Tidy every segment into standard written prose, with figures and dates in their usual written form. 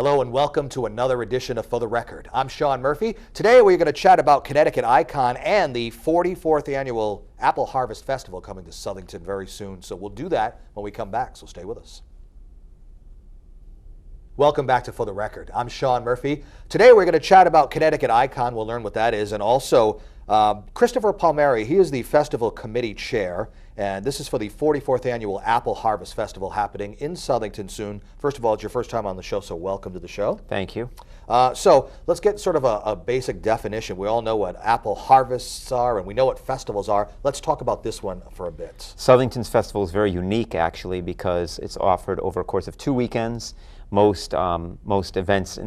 Hello and welcome to another edition of For the Record. I'm Sean Murphy. Today we're going to chat about Connecticut Icon and the 44th annual Apple Harvest Festival coming to Southington very soon. So we'll do that when we come back, so stay with us. Welcome back to For the Record. I'm Sean Murphy. Today we're going to chat about Connecticut Icon. We'll learn what that is, and also Christopher Palmieri. He is the festival committee chair, and this is for the 44th annual Apple Harvest Festival happening in Southington soon. First of all, it's your first time on the show, so welcome to the show. Thank you. So let's get sort of a basic definition. We all know what Apple harvests are, and we know what festivals are. Let's talk about this one for a bit. Southington's festival is very unique, actually, because it's offered over a course of 2 weekends. Most events,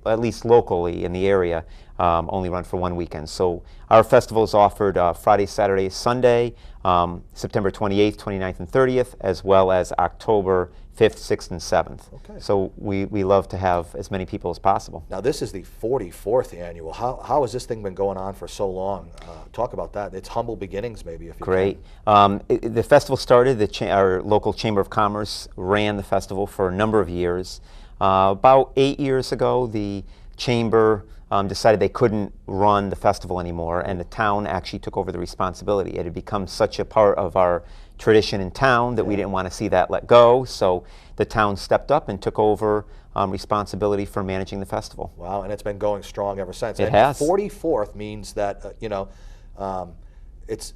at least locally in the area, only run for 1 weekend. So our festival is offered Friday, Saturday, Sunday, September 28th, 29th, and 30th, as well as October 5th, 6th, and 7th. Okay. So we love to have as many people as possible. Now this is the 44th annual. How has this thing been going on for so long? Talk about that. It's humble beginnings, maybe, if you Great. The festival started, our local Chamber of Commerce ran the festival for a number of years. About 8 years ago, the Chamber decided they couldn't run the festival anymore, and the town actually took over the responsibility. It had become such a part of our tradition in town that we didn't want to see that let go, so the town stepped up and took over responsibility for managing the festival. Wow, and it's been going strong ever since. It has. 44th means that, it's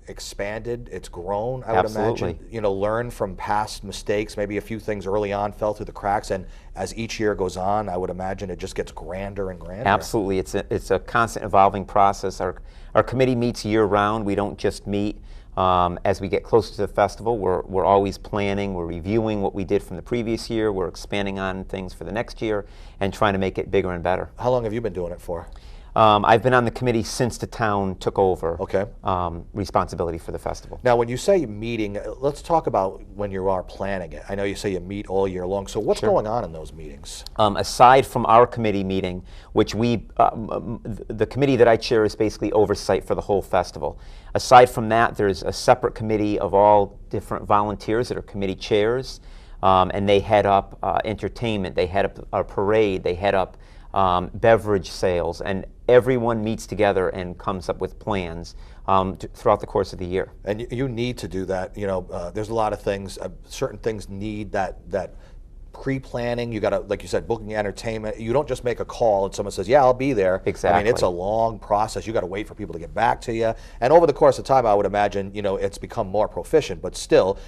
expanded, it's grown, I would Absolutely. imagine. Learn from past mistakes. Maybe a few things early on fell through the cracks, and as each year goes on, I would imagine it just gets grander and grander. Absolutely. It's a constant evolving process. Our committee meets year-round. We don't just meet as we get closer to the festival. We're always planning, we're reviewing what we did from the previous year, we're expanding on things for the next year, and trying to make it bigger and better. How long have you been doing it for? I've been on the committee since the town took over responsibility for the festival. Now, when you say meeting, let's talk about when you are planning it. I know you say you meet all year long, so what's going on in those meetings? Aside from our committee meeting, which the committee that I chair is basically oversight for the whole festival. Aside from that, there's a separate committee of all different volunteers that are committee chairs, and they head up entertainment, they head up our parade, they head up beverage sales, and everyone meets together and comes up with plans throughout the course of the year. And you need to do that. There's a lot of things, certain things need that pre-planning. You got to, like you said, booking entertainment. You don't just make a call and someone says, yeah, I'll be there. Exactly. I mean, it's a long process. You got to wait for people to get back to you. And over the course of time, I would imagine, it's become more proficient, but still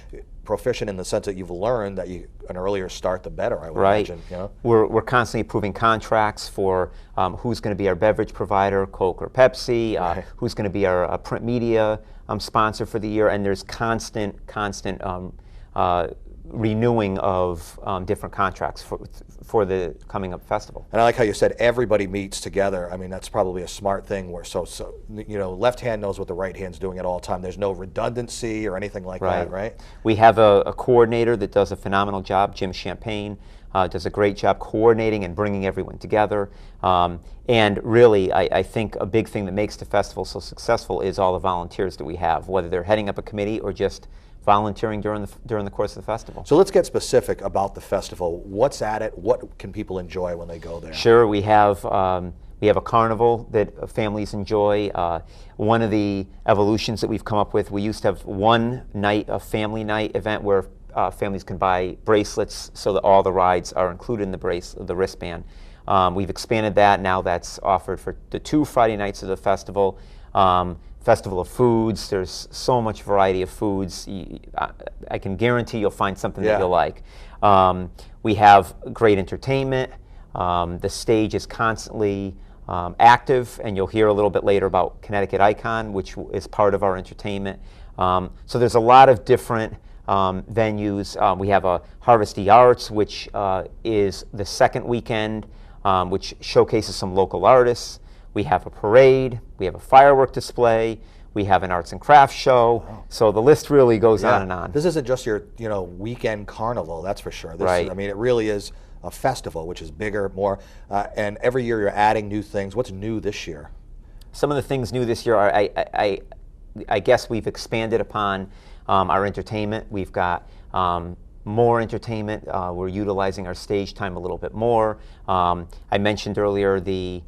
proficient in the sense that you've learned that an earlier start, the better, I would imagine. We're constantly approving contracts for who's going to be our beverage provider, Coke or Pepsi, who's going to be our print media sponsor for the year, and there's constant renewing of different contracts for the coming up festival. And I like how you said everybody meets together. I mean, that's probably a smart thing where left hand knows what the right hand's doing at all time. There's no redundancy or anything like that, right? We have a coordinator that does a phenomenal job, Jim Champagne, does a great job coordinating and bringing everyone together. And really, I think a big thing that makes the festival so successful is all the volunteers that we have, whether they're heading up a committee or just volunteering during the course of the festival. So let's get specific about the festival. What's at it? What can people enjoy when they go there? Sure, we have a carnival that families enjoy. One of the evolutions that we've come up with, we used to have one night, a family night event where families can buy bracelets so that all the rides are included in the wristband. We've expanded that. Now that's offered for the 2 Friday nights of the festival. Festival of Foods. There's so much variety of foods. I can guarantee you'll find something that you'll like. We have great entertainment. The stage is constantly active, and you'll hear a little bit later about Connecticut Icon, which is part of our entertainment. So there's a lot of different venues. We have a Harvest the Arts, which is the second weekend, which showcases some local artists. We have a parade, we have a firework display, we have an arts and crafts show. Wow. So the list really goes on and on. This isn't just your weekend carnival, that's for sure. I mean, it really is a festival, which is bigger, more, and every year you're adding new things. What's new this year? Some of the things new this year are, I guess we've expanded upon our entertainment. We've got more entertainment. We're utilizing our stage time a little bit more. I mentioned earlier the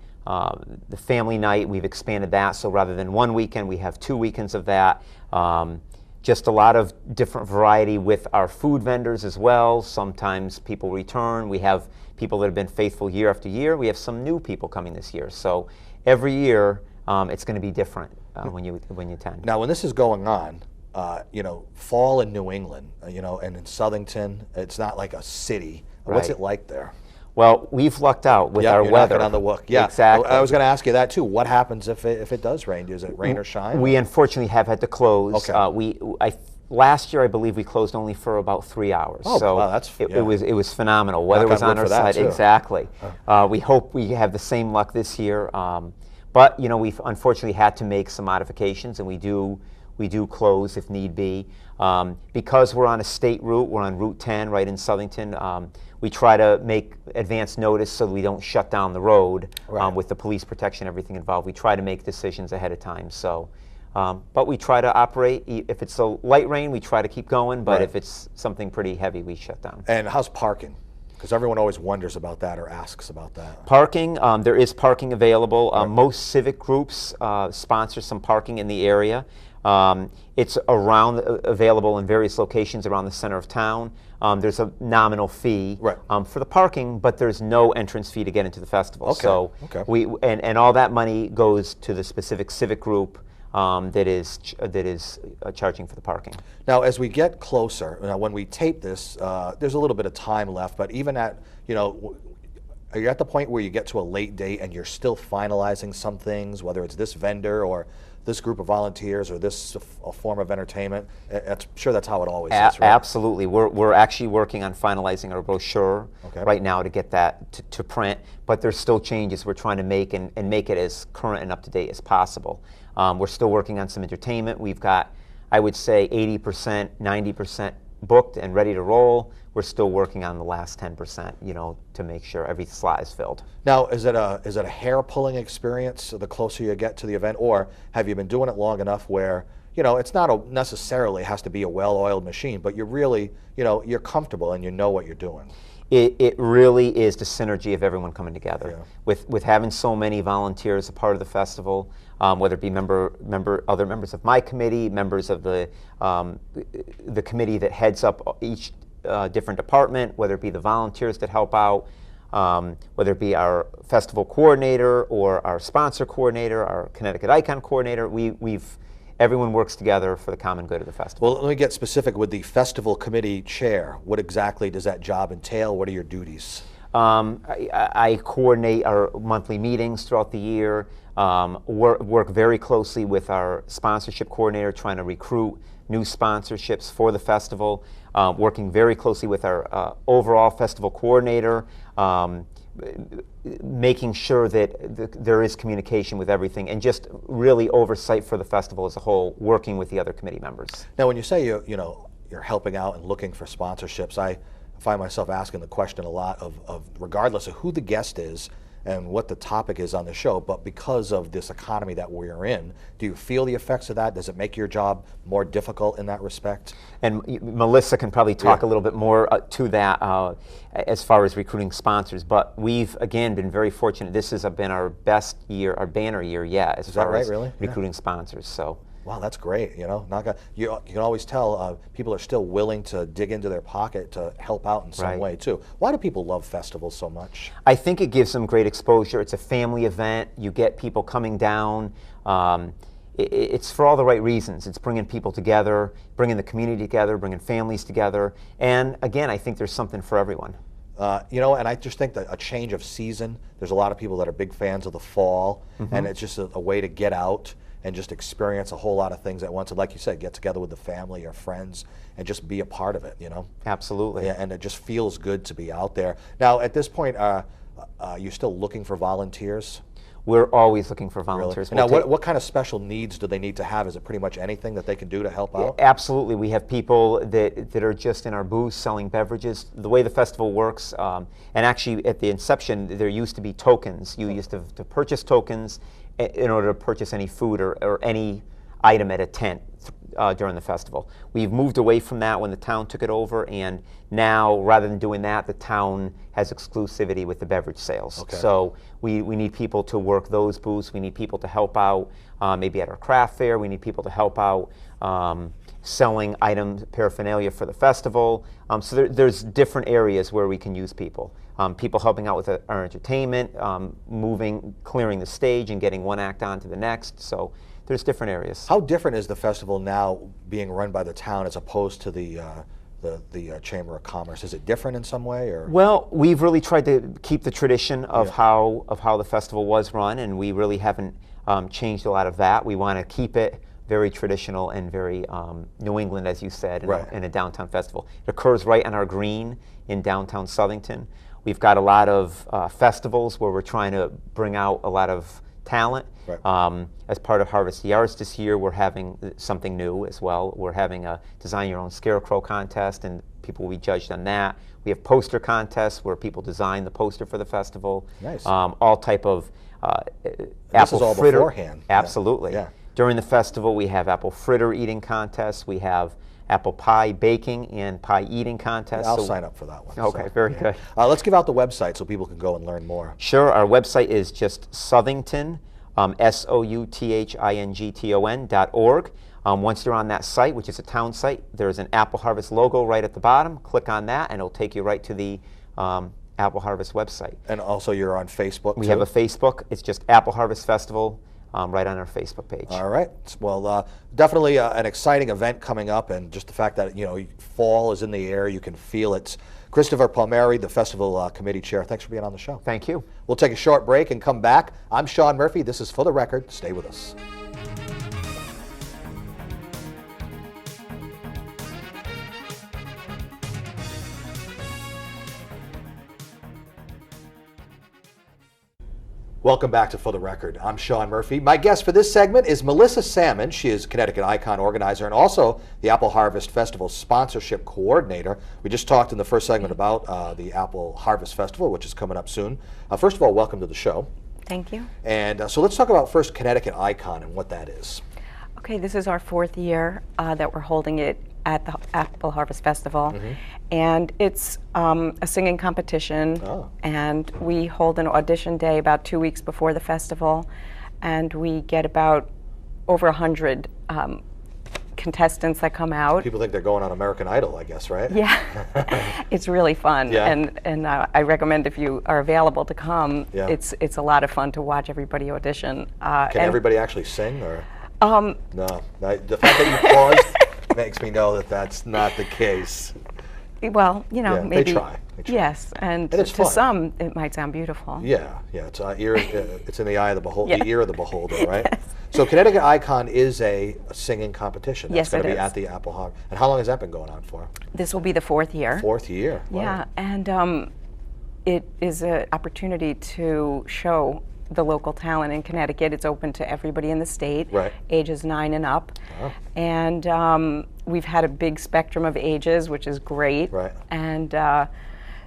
family night. We've expanded that, so rather than one weekend, we have 2 weekends of that. Just a lot of different variety with our food vendors as well. Sometimes people return. We have people that have been faithful year after year. We have some new people coming this year. So every year, it's going to be different when you attend. Now, when this is going on, fall in New England, and in Southington, it's not like a city. Right. What's it like there? Well, we've lucked out with our you're weather. knocking on the wood. Yeah, exactly. I was going to ask you that too. What happens if it does rain? Does it rain or shine? We unfortunately have had to close. Okay. Last year, I believe we closed only for about 3 hours. Oh, so wow, it was phenomenal. Weather was on our side. Exactly. We hope we have the same luck this year. But we've unfortunately had to make some modifications, and we do close if need be. Because we're on a state route, we're on Route 10 right in Southington. We try to make advance notice so that we don't shut down the road. Right. With the police protection, everything involved. We try to make decisions ahead of time. So, but we try to operate. If it's a light rain, we try to keep going. But if it's something pretty heavy, we shut down. And how's parking? Because everyone always wonders about that or asks about that. Parking, there is parking available. Most civic groups sponsor some parking in the area. It's available in various locations around the center of town. There's a nominal fee for the parking, but there's no entrance fee to get into the festival. Okay. So and all that money goes to the specific civic group that is charging for the parking. Now, as we get closer, when we tape this, there's a little bit of time left, but even at, are you at the point where you get to a late date and you're still finalizing some things, whether it's this vendor or this group of volunteers or this a form of entertainment? I'm sure that's how it always is, right? Absolutely. We're actually working on finalizing our brochure right now to get that to print, but there's still changes we're trying to make and make it as current and up-to-date as possible. We're still working on some entertainment. We've got, I would say, 80%, 90% booked and ready to roll. We're still working on the last 10%, to make sure every slot is filled. Now, is it a hair-pulling experience the closer you get to the event, or have you been doing it long enough where, it's not necessarily has to be a well-oiled machine, but you're really, you're comfortable and you know what you're doing? It really is the synergy of everyone coming together. Yeah. With having so many volunteers a part of the festival, whether it be other members of my committee, members of the committee that heads up each different department, whether it be the volunteers that help out, whether it be our festival coordinator or our sponsor coordinator, our Connecticut Icon coordinator, everyone works together for the common good of the festival. Well, let me get specific with the festival committee chair. What exactly does that job entail? What are your duties? I coordinate our monthly meetings throughout the year, work very closely with our sponsorship coordinator, trying to recruit new sponsorships for the festival, working very closely with our overall festival coordinator, making sure that there is communication with everything, and just really oversight for the festival as a whole, working with the other committee members. Now, when you say you're helping out and looking for sponsorships, I find myself asking the question a lot of regardless of who the guest is and what the topic is on the show, but because of this economy that we're in, do you feel the effects of that? Does it make your job more difficult in that respect? And Melissa can probably talk a little bit more to that as far as recruiting sponsors, but we've, again, been very fortunate. This has been our best year, our banner year yet, as far as recruiting sponsors. So. Wow, that's great. You can always tell people are still willing to dig into their pocket to help out in some way too. Why do people love festivals so much? I think it gives them great exposure. It's a family event. You get people coming down. It's for all the right reasons. It's bringing people together, bringing the community together, bringing families together. And again, I think there's something for everyone. And I just think that a change of season, there's a lot of people that are big fans of the fall, and it's just a way to get out and just experience a whole lot of things at once. And like you said, get together with the family or friends and just be a part of it, Absolutely. Yeah, and it just feels good to be out there. Now, at this point, you're still looking for volunteers? We're always looking for volunteers. Really? Now, what kind of special needs do they need to have? Is it pretty much anything that they can do to help out? Absolutely. We have people that are just in our booth selling beverages. The way the festival works, and actually at the inception, there used to be tokens. You used to purchase tokens in order to purchase any food or any item at a tent during the festival. We've moved away from that when the town took it over, and now rather than doing that, the town has exclusivity with the beverage sales. Okay. So we need people to work those booths. We need people to help out maybe at our craft fair. We need people to help out selling items, paraphernalia for the festival. So there's different areas where we can use people. People helping out with our entertainment, clearing the stage and getting one act on to the next. So there's different areas. How different is the festival now being run by the town as opposed to the Chamber of Commerce? Is it different in some way, or? Well, we've really tried to keep the tradition of how the festival was run, and we really haven't changed a lot of that. We want to keep it very traditional and very New England, as you said, in a downtown festival. It occurs right on our green in downtown Southington. We've got a lot of festivals where we're trying to bring out a lot of talent. Right. As part of Harvest the Arts this year, we're having something new as well. We're having a Design Your Own Scarecrow contest, and people will be judged on that. We have poster contests where people design the poster for the festival. Nice. All type of this apple is all fritter. beforehand. Absolutely. Yeah. During the festival, we have apple fritter eating contests. We have apple pie baking and pie eating contests. I'll sign up for that one. Okay, very good. Let's give out the website so people can go and learn more. Sure. Our website is just Southington, SOUTHINGTON.org. Once you're on that site, which is a town site, there's an Apple Harvest logo right at the bottom. Click on that, and it'll take you right to the Apple Harvest website. And also, you're on Facebook. We have a Facebook. It's just Apple Harvest Festival. Right on our Facebook page. All right. Well, definitely an exciting event coming up, and just the fact that fall is in the air, you can feel it. Christopher Palmieri, the festival committee chair, thanks for being on the show. Thank you. We'll take a short break and come back. I'm Sean Murphy. This is For the Record. Stay with us. Welcome back to For the Record. I'm Sean Murphy. My guest for this segment is Melissa Salmon. She is Connecticut Icon organizer and also the Apple Harvest Festival sponsorship coordinator. We just talked in the first segment about the Apple Harvest Festival, which is coming up soon. First of all, welcome to the show. Thank you. And so let's talk about first Connecticut Icon and what that is. Okay, this is our 4th year that we're holding it at the Apple Harvest Festival. And it's a singing competition, and we hold an audition day about 2 weeks before the festival, and we get about over 100 contestants that come out. People think they're going on American Idol, I guess, right? Yeah, it's really fun, and I recommend if you are available to come. It's a lot of fun to watch everybody audition. Can everybody actually sing, or? No, the fact that you paused makes me know that that's not the case. Well, maybe they try. Yes, and it's to fun. some it might sound beautiful. Yeah. It's it's in the eye of the beholder, the ear of the beholder, right? Yes. So Connecticut Icon is a singing competition. That's going to be at the Apple Harvest. And how long has that been going on for? This will be the 4th year. 4th year. Wow. Yeah, and it is an opportunity to show the local talent in Connecticut. It's open to everybody in the state, ages 9 and up. And we've had a big spectrum of ages, which is great. And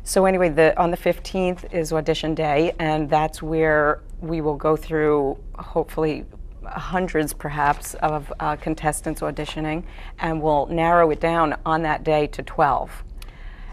so anyway, on the 15th is audition day, and that's where we will go through, hopefully, hundreds perhaps of contestants auditioning, and we'll narrow it down on that day to 12.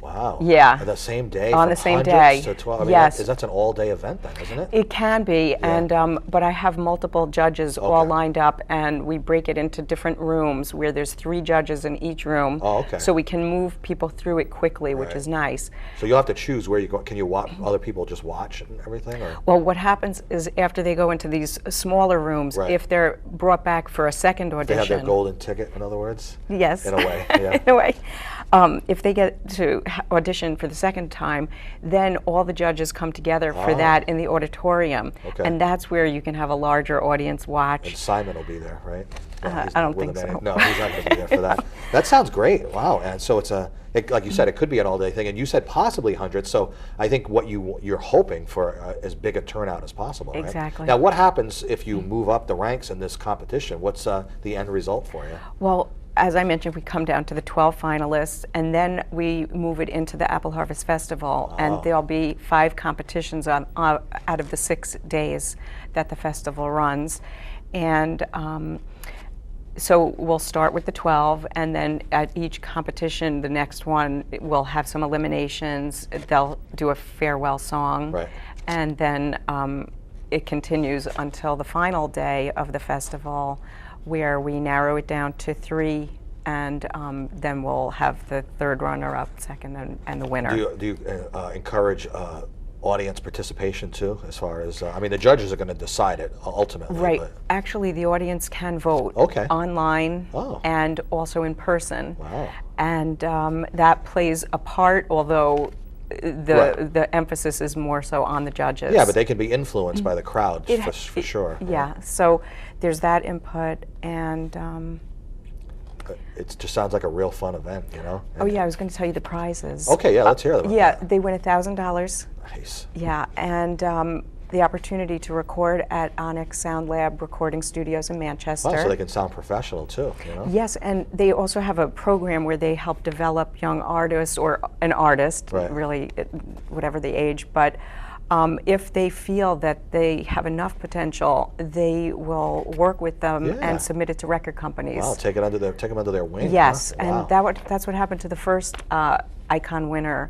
Wow. Yeah. The same day? On the same day. To 12? I mean, yes. That's an all-day event then, isn't it? It can be, and but I have multiple judges all lined up, and we break it into different rooms where there's 3 judges in each room. So we can move people through it quickly, which is nice. So you'll have to choose where you go. Can you watch other people just watch and everything? Or? Well, what happens is after they go into these smaller rooms, if they're brought back for a second audition. They have their golden ticket, in other words? Yes. In a way, yeah. In a way. If they get to audition for the second time, then all the judges come together for that in the auditorium. And that's where you can have a larger audience watch. And Simon will be there, right? I don't think so. No, he's not going to be there for that. That sounds great. Wow. And so like you said, it could be an all-day thing. And you said possibly hundreds. So I think what you're hoping for as big a turnout as possible, right? Exactly. Now, what happens if you move up the ranks in this competition? What's the end result for you? Well, as I mentioned, we come down to the 12 finalists, and then we move it into the Apple Harvest Festival, and there'll be 5 competitions out of the 6 days that the festival runs. And So we'll start with the 12, and then at each competition, the next one will have some eliminations. They'll do a farewell song, Right. and then it continues until the final day of the festival, where we narrow it down to 3, and then we'll have the third runner-up, second, and the winner. Do you encourage audience participation too, as far as, I mean, the judges are going to decide it ultimately. Right. But Actually, the audience can vote Okay. online Oh. and also in person. Wow. And that plays a part, although the emphasis is more so on the judges. Yeah, but they can be influenced by the crowd for sure. Yeah, so there's that input, and It just sounds like a real fun event, you know? oh yeah, I was going to tell you the prizes. Okay, yeah, let's hear them. Yeah, they win $1,000. Nice. Yeah, and the opportunity to record at Onyx Sound Lab Recording Studios in Manchester. Wow, so they can sound professional too, you know? Yes, and they also have a program where they help develop young artists, or an artist, Right. really, whatever the age, but if they feel that they have enough potential, they will work with them Yeah. and submit it to record companies. Wow, take them under their wing. Yes, huh? Wow. and that's what happened to the first Icon winner.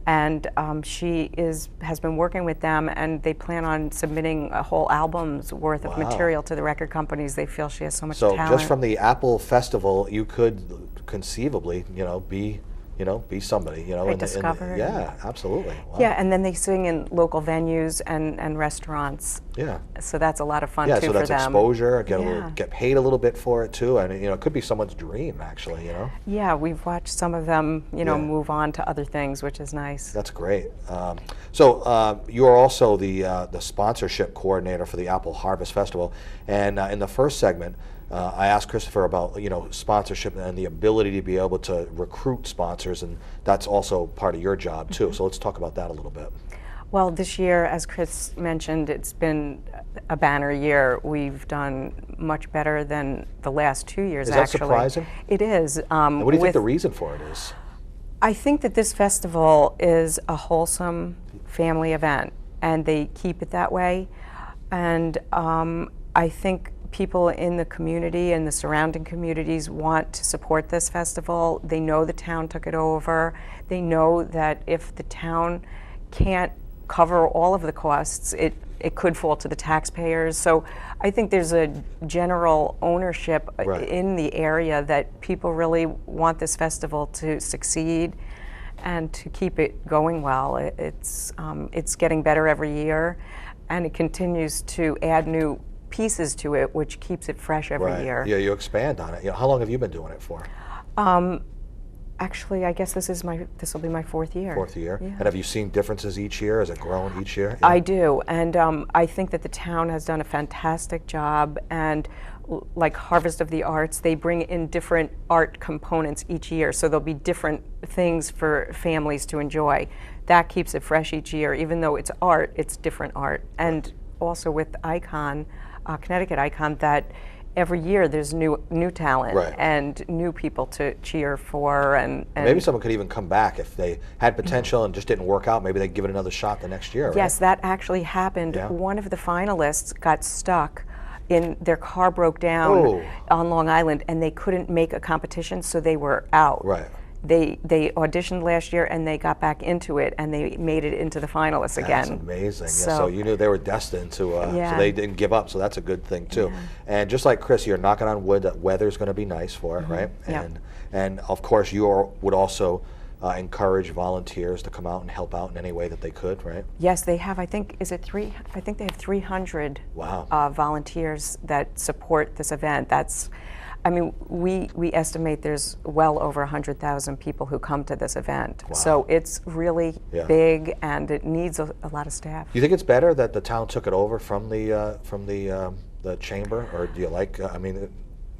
And she has been working with them, and they plan on submitting a whole album's worth of Wow. material to the record companies. They feel she has so much So talent. just from the Apple Festival, you could conceivably, be somebody, Right, in discovered. yeah, absolutely. Wow. Yeah, and then they sing in local venues and restaurants. Yeah. So that's a lot of fun Yeah, too so for that's them. exposure. Yeah. Get paid a little bit for it too, and it could be someone's dream actually. Yeah, we've watched some of them, Yeah. move on to other things, which is nice. That's great. So you are also the sponsorship coordinator for the Apple Harvest Festival, and in the first segment, I asked Christopher about sponsorship and the ability to be able to recruit sponsors, and that's also part of your job too. So let's talk about that a little bit. Well, this year, as Chris mentioned, it's been a banner year. We've done much better than the last 2 years, Is that actually. surprising? It is. And what do you think the reason for it is? I think that this festival is a wholesome family event, and they keep it that way. And I think people in the community and the surrounding communities want to support this festival. They know the town took it over. They know that if the town can't cover all of the costs, it could fall to the taxpayers. So I think there's a general ownership Right. in the area that people really want this festival to succeed and to keep it going well. It's getting better every year, and it continues to add new pieces to it, which keeps it fresh every Right. year. Yeah, you expand on it. How long have you been doing it for? Actually, I guess this will be my 4th year. 4th year. Yeah. And have you seen differences each year? Has it grown each year? I do, and I think that the town has done a fantastic job, and like Harvest of the Arts, they bring in different art components each year, so there'll be different things for families to enjoy. That keeps it fresh each year. Even though it's art, it's different art. And also with Icon, Connecticut Icon, that every year there's new talent Right. and new people to cheer for, and Maybe someone could even come back if they had potential and just didn't work out. Maybe they'd give it another shot the next year. Yes, that actually happened. Yeah. One of the finalists got stuck in their car broke down Oh. on Long Island, and they couldn't make a competition, so they were out. Right. They auditioned last year, and they got back into it, and they made it into the finalists again. That's amazing. So, So you knew they were destined to, so Yeah. they didn't give up. So that's a good thing too. And just like Chris, you're knocking on wood that weather's going to be nice for it, right? Yeah. And of course, would also encourage volunteers to come out and help out in any way that they could, right? yes, they have. I think they have 300 Wow. volunteers that support this event. I mean, we estimate there's well over 100,000 people who come to this event. Wow. So it's really Yeah. big, and it needs a lot of staff. Do you think it's better that the town took it over from the chamber, or do you like?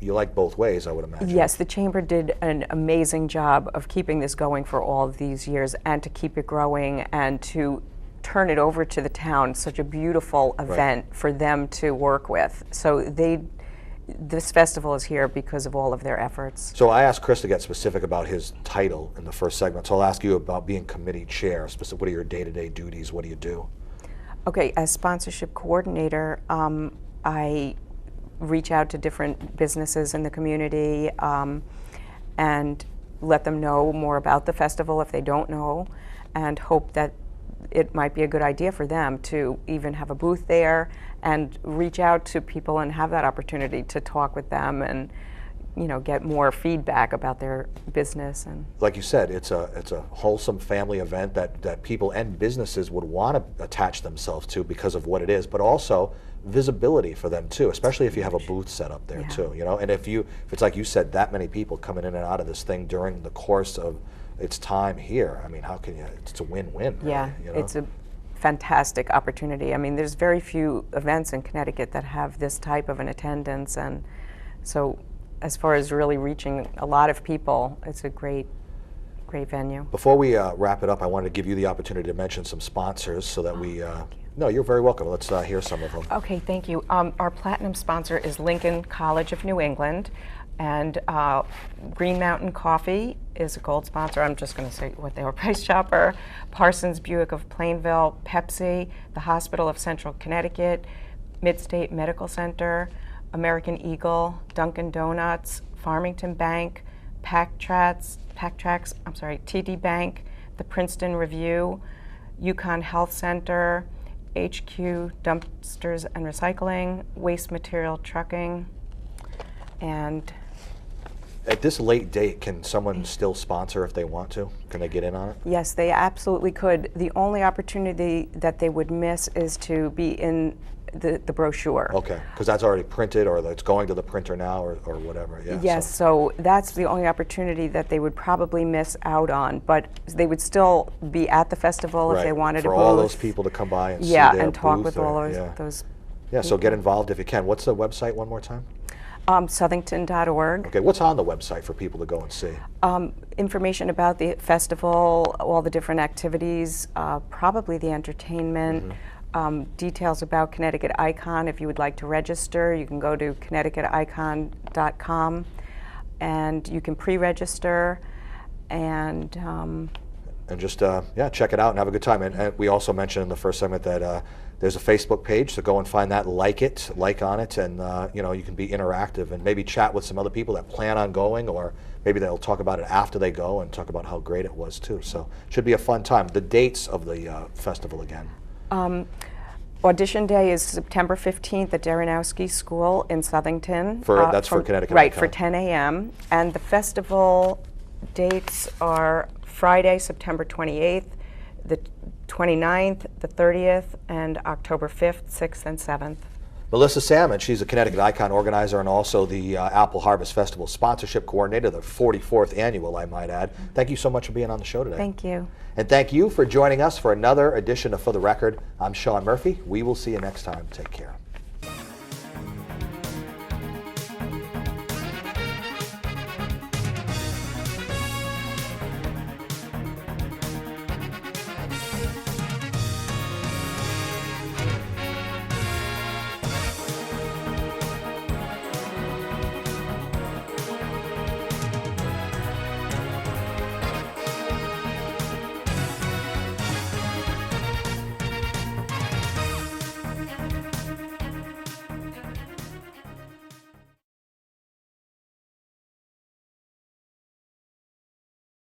You like both ways, I would imagine. Yes, the Chamber did an amazing job of keeping this going for all of these years, and to keep it growing, and to turn it over to the town. Such a beautiful event for them to work with. So this festival is here because of all of their efforts. So I asked Chris to get specific about his title in the first segment. So I'll ask you about being committee chair. What are your day-to-day duties? What do you do? Okay, as sponsorship coordinator, I reach out to different businesses in the community and let them know more about the festival if they don't know, and hope that it might be a good idea for them to even have a booth there and reach out to people and have that opportunity to talk with them and, you know, get more feedback about their business. And like you said, it's a wholesome family event that people and businesses would want to attach themselves to because of what it is, but also visibility for them too, especially if you have a booth set up there too, you know. And if it's like you said, that many people coming in and out of this thing during the course of its time here, I mean, how can you? It's a win-win. Yeah, really, you know? It's a fantastic opportunity. I mean, there's very few events in Connecticut that have this type of an attendance, and so as far as really reaching a lot of people, it's a great venue. Before we wrap it up, I wanted to give you the opportunity to mention some sponsors so that we. No, you're very welcome. Let's hear some of them. Okay, thank you. Our platinum sponsor is Lincoln College of New England, and Green Mountain Coffee is a gold sponsor. I'm just going to say what they are: Price Chopper, Parsons Buick of Plainville, Pepsi, the Hospital of Central Connecticut, Midstate Medical Center, American Eagle, Dunkin' Donuts, Farmington Bank, Pack-Trax, TD Bank, the Princeton Review, Yukon Health Center, HQ Dumpsters and Recycling, Waste Material Trucking, and... At this late date, can someone still sponsor if they want to? Can they get in on it? Yes, they absolutely could. The only opportunity that they would miss is to be in the brochure. Okay, because that's already printed, or it's going to the printer now, or whatever. Yeah. Yes, so that's the only opportunity that they would probably miss out on, but they would still be at the festival if they wanted to. For all those people to come by and see their and talk booth with all those. Yeah, so get involved if you can. What's the website one more time? Southington.org. Okay, what's on the website for people to go and see? Information about the festival, all the different activities, probably the entertainment, details about Connecticut Icon. If you would like to register, you can go to connecticuticon.com and you can pre-register and just check it out and have a good time. And we also mentioned in the first segment that there's a Facebook page, so go and find that, like on it, and you can be interactive and maybe chat with some other people that plan on going, or maybe they'll talk about it after they go and talk about how great it was too. So should be a fun time. The dates of the festival again. Audition day is September 15th at Daranowski School in Southington. That's for Connecticut Right, Icon. for 10 a.m. And the festival dates are Friday, September 28th, the 29th, the 30th, and October 5th, 6th, and 7th. Melissa Salmon, she's a Connecticut Icon organizer and also the Apple Harvest Festival sponsorship coordinator, the 44th annual, I might add. Thank you so much for being on the show today. Thank you. And thank you for joining us for another edition of For the Record. I'm Sean Murphy. We will see you next time. Take care.